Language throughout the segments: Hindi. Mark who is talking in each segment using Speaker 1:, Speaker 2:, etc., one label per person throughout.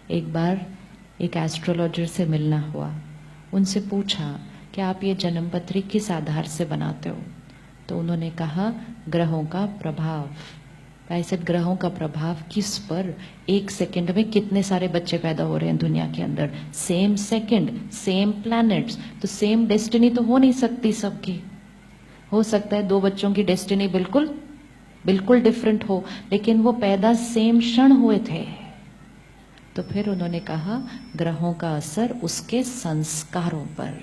Speaker 1: एक बार एक एस्ट्रोलॉजर से मिलना हुआ, उनसे पूछा कि आप ये जन्मपत्री किस आधार से बनाते हो? तो उन्होंने कहा ग्रहों का प्रभाव। ऐसे ग्रहों का प्रभाव किस पर? एक सेकंड में कितने सारे बच्चे पैदा हो रहे हैं दुनिया के अंदर, सेम सेकंड, सेम प्लैनेट्स, तो सेम डेस्टिनी तो हो नहीं सकती सबकी। हो सकता है दो बच्चों की डेस्टिनी बिल्कुल बिल्कुल डिफरेंट हो, लेकिन वो पैदा सेम क्षण हुए थे। तो फिर उन्होंने कहा ग्रहों का असर उसके संस्कारों पर।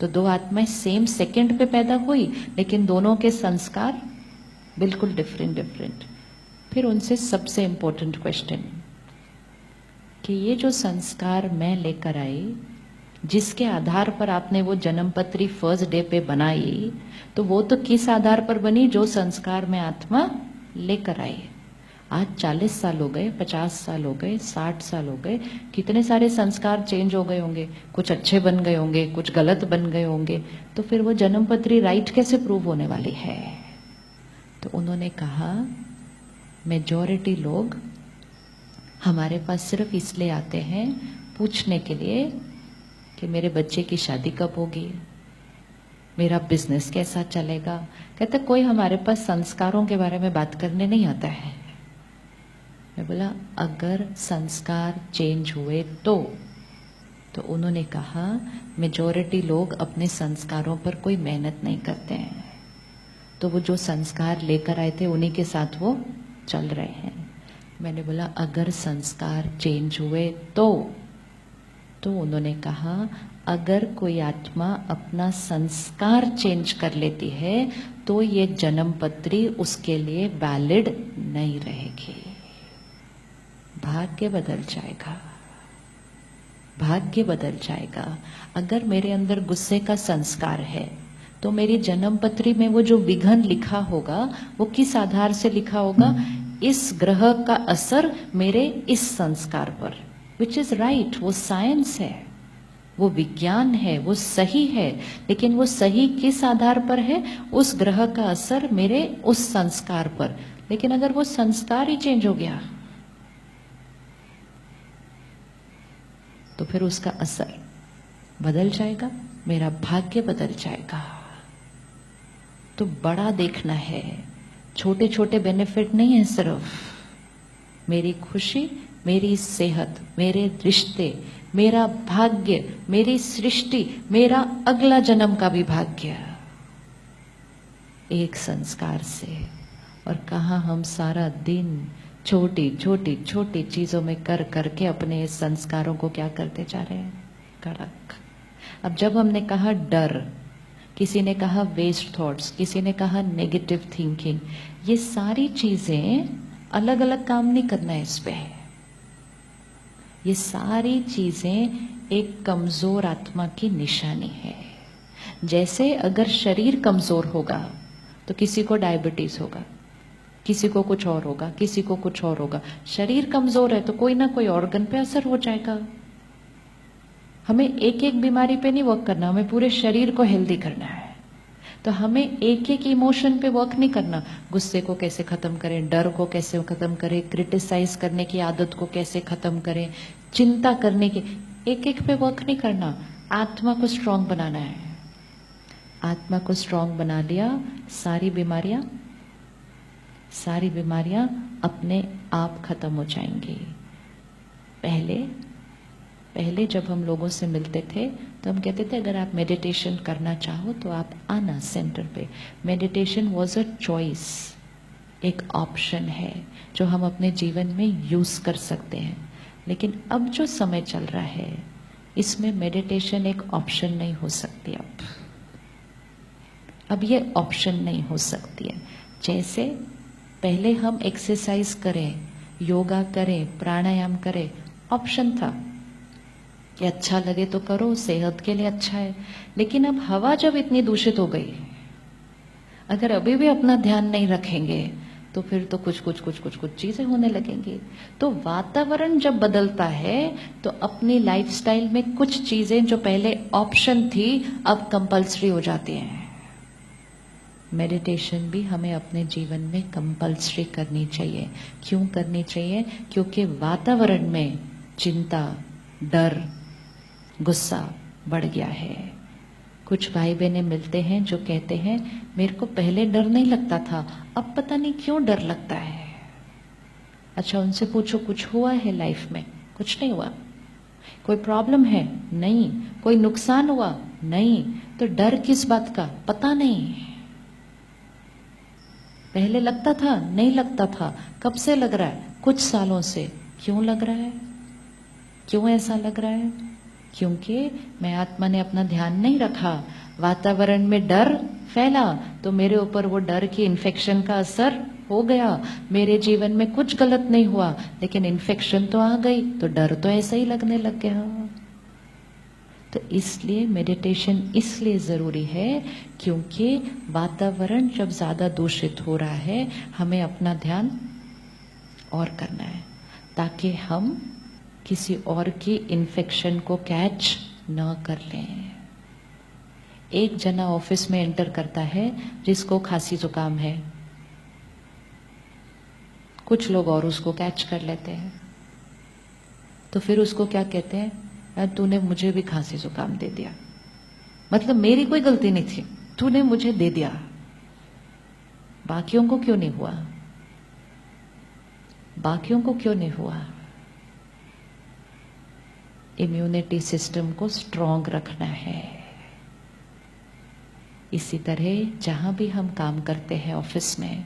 Speaker 1: तो दो आत्माएं सेम सेकंड पे पैदा हुई, लेकिन दोनों के संस्कार बिल्कुल डिफरेंट। फिर उनसे सबसे इंपॉर्टेंट क्वेश्चन कि ये जो संस्कार मैं लेकर आई, जिसके आधार पर आपने वो जन्मपत्री फर्स्ट डे पे बनाई, तो वो तो किस आधार पर बनी? जो संस्कार में आत्मा लेकर आई। आज 40 साल हो गए, 50 साल हो गए, 60 साल हो गए, कितने सारे संस्कार चेंज हो गए होंगे, कुछ अच्छे बन गए होंगे, कुछ गलत बन गए होंगे, तो फिर वो जन्मपत्री राइट कैसे प्रूव होने वाली है? तो उन्होंने कहा मेजॉरिटी लोग हमारे पास सिर्फ इसलिए आते हैं पूछने के लिए कि मेरे बच्चे की शादी कब होगी, मेरा बिजनेस कैसा चलेगा। कहते कोई हमारे पास संस्कारों के बारे में बात करने नहीं आता है। मैं बोला अगर संस्कार चेंज हुए तो उन्होंने कहा मेजॉरिटी लोग अपने संस्कारों पर कोई मेहनत नहीं करते हैं, तो वो जो संस्कार लेकर आए थे उन्हीं के साथ वो चल रहे हैं। मैंने बोला अगर संस्कार चेंज हुए तो उन्होंने कहा अगर कोई आत्मा अपना संस्कार चेंज कर लेती है तो ये जन्मपत्री उसके लिए वैलिड नहीं रहेगी, भाग्य बदल जाएगा, भाग्य बदल जाएगा। अगर मेरे अंदर गुस्से का संस्कार है तो मेरी जन्मपत्री में वो जो विघन लिखा होगा वो किस आधार से लिखा होगा? इस ग्रह का असर मेरे इस संस्कार पर, विच इज राइट। वो साइंस है, वो विज्ञान है, वो सही है, लेकिन वो सही किस आधार पर है? उस ग्रह का असर मेरे उस संस्कार पर। लेकिन अगर वो संस्कार ही चेंज हो गया तो फिर उसका असर बदल जाएगा, मेरा भाग्य बदल जाएगा। तो बड़ा देखना है, छोटे छोटे बेनिफिट नहीं है सिर्फ। मेरी खुशी, मेरी सेहत, मेरे रिश्ते, मेरा भाग्य, मेरी सृष्टि, मेरा अगला जन्म का भी भाग्य एक संस्कार से। और कहाँ हम सारा दिन छोटी छोटी छोटी चीजों में कर करके अपने संस्कारों को क्या करते जा रहे हैं? कड़क। अब जब हमने कहा डर, किसी ने कहा वेस्ट थॉट्स, किसी ने कहा नेगेटिव थिंकिंग, ये सारी चीजें अलग अलग काम नहीं करना है इस पे। ये सारी चीजें एक कमजोर आत्मा की निशानी है। जैसे अगर शरीर कमजोर होगा तो किसी को डायबिटीज होगा, किसी को कुछ और होगा, किसी को कुछ और होगा। शरीर कमजोर है तो कोई ना कोई ऑर्गन पे असर हो जाएगा। हमें एक एक बीमारी पे नहीं वर्क करना, हमें पूरे शरीर को हेल्दी करना है। तो हमें एक एक इमोशन पे वर्क नहीं करना, गुस्से को कैसे खत्म करें, डर को कैसे खत्म करें, क्रिटिसाइज करने की आदत को कैसे खत्म करें, चिंता करने की, एक एक पे वर्क नहीं करना। आत्मा को स्ट्रांग बनाना है। आत्मा को स्ट्रांग बना लिया, सारी बीमारियां अपने आप खत्म हो जाएंगी। पहले जब हम लोगों से मिलते थे तो हम कहते थे अगर आप मेडिटेशन करना चाहो तो आप आना सेंटर पे। मेडिटेशन वॉज अ चॉइस, एक ऑप्शन है जो हम अपने जीवन में यूज कर सकते हैं। लेकिन अब जो समय चल रहा है इसमें मेडिटेशन एक ऑप्शन नहीं हो सकती। अब ये ऑप्शन नहीं हो सकती है। जैसे पहले हम एक्सरसाइज करें, योगा करें, प्राणायाम करें, ऑप्शन था कि अच्छा लगे तो करो, सेहत के लिए अच्छा है। लेकिन अब हवा जब इतनी दूषित हो गई, अगर अभी भी अपना ध्यान नहीं रखेंगे तो फिर तो कुछ चीजें होने लगेंगी। तो वातावरण जब बदलता है तो अपनी लाइफस्टाइल में कुछ चीजें जो पहले ऑप्शन थी अब कंपल्सरी हो जाती हैं। मेडिटेशन भी हमें अपने जीवन में कंपल्सरी करनी चाहिए। क्यों करनी चाहिए? क्योंकि वातावरण में चिंता, डर, गुस्सा बढ़ गया है। कुछ भाई बहनें मिलते हैं जो कहते हैं मेरे को पहले डर नहीं लगता था, अब पता नहीं क्यों डर लगता है। अच्छा, उनसे पूछो कुछ हुआ है लाइफ में? कुछ नहीं हुआ। कोई प्रॉब्लम है? नहीं। कोई नुकसान हुआ? नहीं। तो डर किस बात का? पता नहीं। पहले लगता था? नहीं लगता था। कब से लग रहा है? कुछ सालों से। क्यों लग रहा है? क्यों ऐसा लग रहा है? क्योंकि मैं आत्मा ने अपना ध्यान नहीं रखा, वातावरण में डर फैला, तो मेरे ऊपर वो डर की इन्फेक्शन का असर हो गया। मेरे जीवन में कुछ गलत नहीं हुआ, लेकिन इन्फेक्शन तो आ गई, तो डर तो ऐसा ही लगने लग गया। तो इसलिए मेडिटेशन इसलिए जरूरी है, क्योंकि वातावरण जब ज्यादा दूषित हो रहा है, हमें अपना ध्यान और करना है, ताकि हम किसी और की इन्फेक्शन को कैच न कर लें। एक जना ऑफिस में एंटर करता है जिसको खांसी जुकाम है, कुछ लोग और उसको कैच कर लेते हैं, तो फिर उसको क्या कहते हैं? तूने मुझे भी खांसी जुकाम दे दिया, मतलब मेरी कोई गलती नहीं थी, तूने मुझे दे दिया, बाकियों को क्यों नहीं हुआ? बाकियों को क्यों नहीं हुआ? इम्यूनिटी सिस्टम को स्ट्रॉन्ग रखना है। इसी तरह जहां भी हम काम करते हैं, ऑफिस में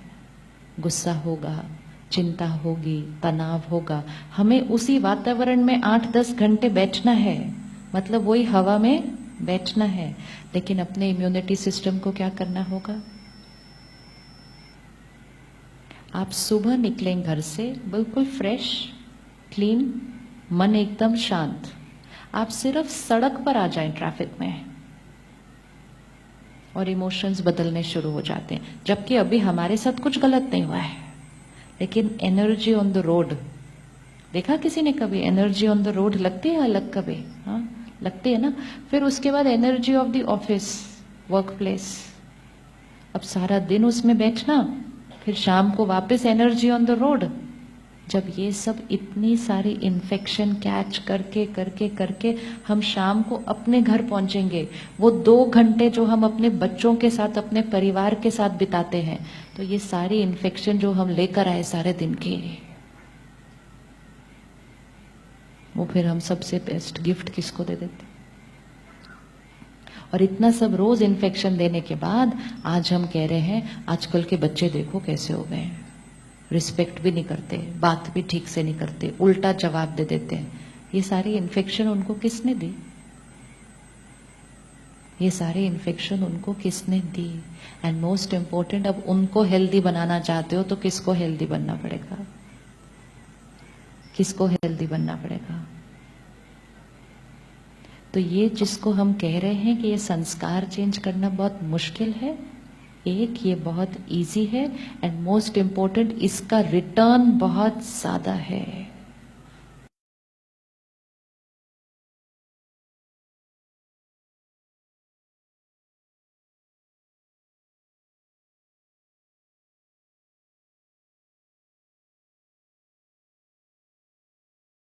Speaker 1: गुस्सा होगा, चिंता होगी, तनाव होगा, हमें उसी वातावरण में 8-10 घंटे बैठना है, मतलब वही हवा में बैठना है। लेकिन अपने इम्यूनिटी सिस्टम को क्या करना होगा? आप सुबह निकलें घर से बिल्कुल फ्रेश, क्लीन, मन एकदम शांत, आप सिर्फ सड़क पर आ जाएं ट्रैफिक में, और इमोशंस बदलने शुरू हो जाते हैं, जबकि अभी हमारे साथ कुछ गलत नहीं हुआ है, लेकिन एनर्जी ऑन द रोड, देखा किसी ने कभी एनर्जी ऑन द रोड लगती है अलग कभी? हाँ, लगती है ना। फिर उसके बाद energy of the office, work place, अब सारा दिन उसमें बैठना, फिर शाम को वापस एनर्जी ऑन द रोड। जब ये सब इतनी सारी इन्फेक्शन कैच करके करके करके हम शाम को अपने घर पहुंचेंगे, वो 2 घंटे जो हम अपने बच्चों के साथ, अपने परिवार के साथ बिताते हैं, तो ये सारी इन्फेक्शन जो हम लेकर आए सारे दिन की, वो फिर हम सबसे बेस्ट गिफ्ट किसको दे देते? और इतना सब रोज इन्फेक्शन देने के बाद आज हम कह रहे हैं आजकल के बच्चे देखो कैसे हो गए हैं, रिस्पेक्ट भी नहीं करते, बात भी ठीक से नहीं करते, उल्टा जवाब दे देते हैं। ये सारी इन्फेक्शन उनको किसने दी? ये सारी इन्फेक्शन उनको किसने दी? एंड मोस्ट इंपॉर्टेंट, अब उनको हेल्दी बनाना चाहते हो तो किसको हेल्दी बनना पड़ेगा? किसको हेल्दी बनना पड़ेगा? तो ये जिसको हम कह रहे हैं कि ये संस्कार चेंज करना बहुत मुश्किल है, एक ये बहुत इजी है, एंड मोस्ट इंपॉर्टेंट इसका रिटर्न बहुत ज्यादा है।